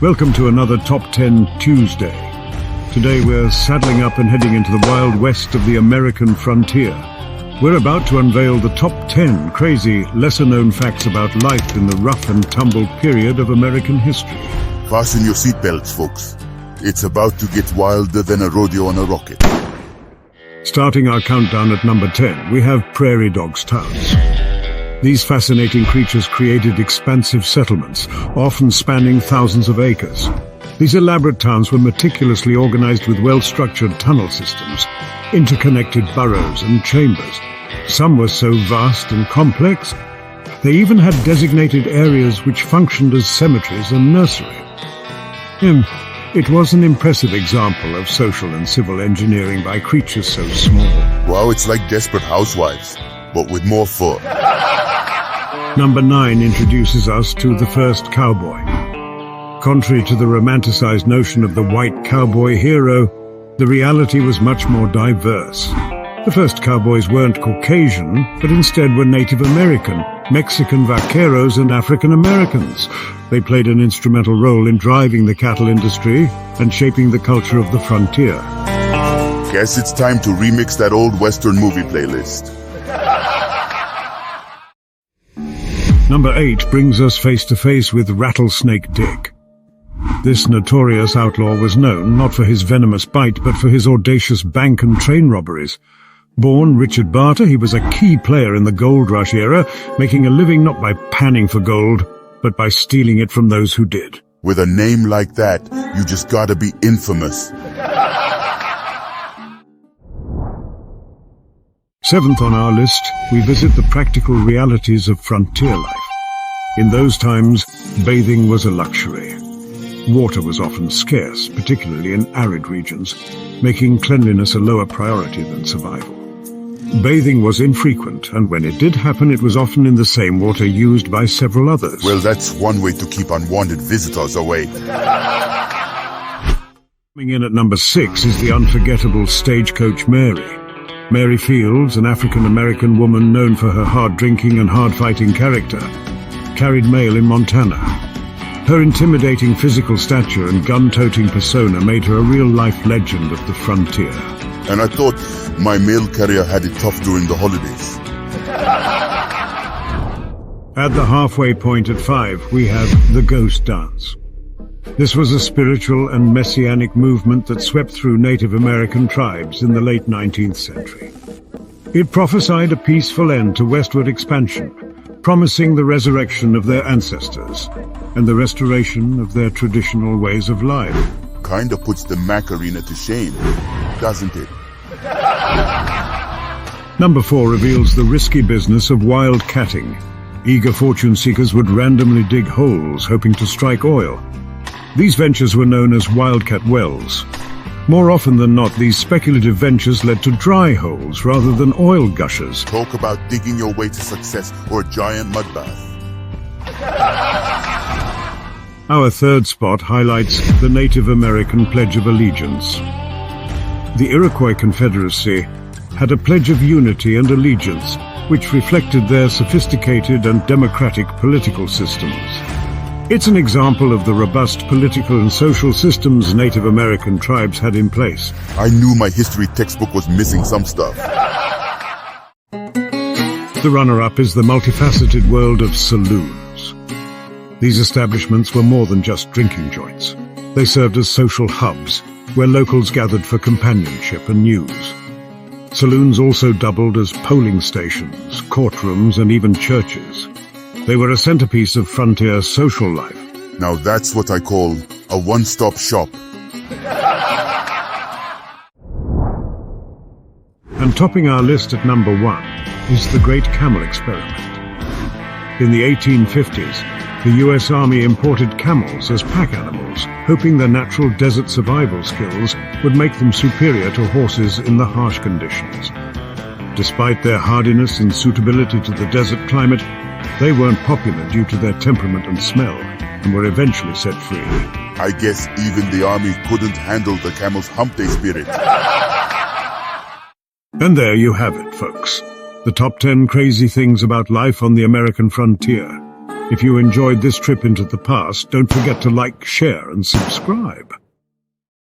Welcome to another Top 10 Tuesday. Today we're saddling up and heading into the wild west of the American frontier. We're about to unveil the top 10 crazy, lesser-known facts about life in the rough and tumble period of American history. Fasten your seatbelts, folks. It's about to get wilder than a rodeo on a rocket. Starting our countdown at number 10, we have prairie dogs' towns. These fascinating creatures created expansive settlements, often spanning thousands of acres. These elaborate towns were meticulously organized with well-structured tunnel systems, interconnected burrows and chambers. Some were so vast and complex, they even had designated areas which functioned as cemeteries and nursery. It was an impressive example of social and civil engineering by creatures so small. Wow, it's like Desperate Housewives, but with more fur. Number 9 introduces us to the first cowboy. Contrary to the romanticized notion of the white cowboy hero, the reality was much more diverse. The first cowboys weren't Caucasian, but instead were Native American, Mexican vaqueros and African Americans. They played an instrumental role in driving the cattle industry and shaping the culture of the frontier. Guess it's time to remix that old Western movie playlist. Number 8 brings us face to face with Rattlesnake Dick. This notorious outlaw was known not for his venomous bite, but for his audacious bank and train robberies. Born Richard Barter, he was a key player in the gold rush era, making a living not by panning for gold, but by stealing it from those who did. With a name like that, you just gotta be infamous. 7th on our list, we visit the practical realities of frontier life. In those times, bathing was a luxury. Water was often scarce, particularly in arid regions, making cleanliness a lower priority than survival. Bathing was infrequent, and when it did happen, it was often in the same water used by several others. Well, that's one way to keep unwanted visitors away. Coming in at number 6 is the unforgettable Stagecoach Mary. Mary Fields, an African-American woman known for her hard-drinking and hard-fighting character, carried mail in Montana. Her intimidating physical stature and gun-toting persona made her a real-life legend of the frontier. And I thought my mail carrier had it tough during the holidays. At the halfway point at 5, we have the Ghost Dance. This was a spiritual and messianic movement that swept through Native American tribes in the late 19th century. It prophesied a peaceful end to westward expansion, promising the resurrection of their ancestors and the restoration of their traditional ways of life. Kinda puts the Macarena to shame, doesn't it? Number 4 reveals the risky business of wildcatting. Eager fortune seekers would randomly dig holes, hoping to strike oil. These ventures were known as wildcat wells. More often than not, these speculative ventures led to dry holes rather than oil gushers. Talk about digging your way to success or a giant mud bath. Our 3rd spot highlights the Native American Pledge of Allegiance. The Iroquois Confederacy had a pledge of unity and allegiance, which reflected their sophisticated and democratic political systems. It's an example of the robust political and social systems Native American tribes had in place. I knew my history textbook was missing some stuff. The runner-up is the multifaceted world of saloons. These establishments were more than just drinking joints. They served as social hubs, where locals gathered for companionship and news. Saloons also doubled as polling stations, courtrooms, and even churches. They were a centerpiece of frontier social life. Now that's what I call a one-stop shop. And topping our list at number 1 is the Great Camel Experiment. In the 1850s, the US Army imported camels as pack animals, hoping their natural desert survival skills would make them superior to horses in the harsh conditions. Despite their hardiness and suitability to the desert climate, they weren't popular due to their temperament and smell, and were eventually set free. I guess even the army couldn't handle the camel's hump day spirit. And there you have it, folks. The top 10 crazy things about life on the American frontier. If you enjoyed this trip into the past, don't forget to like, share, and subscribe.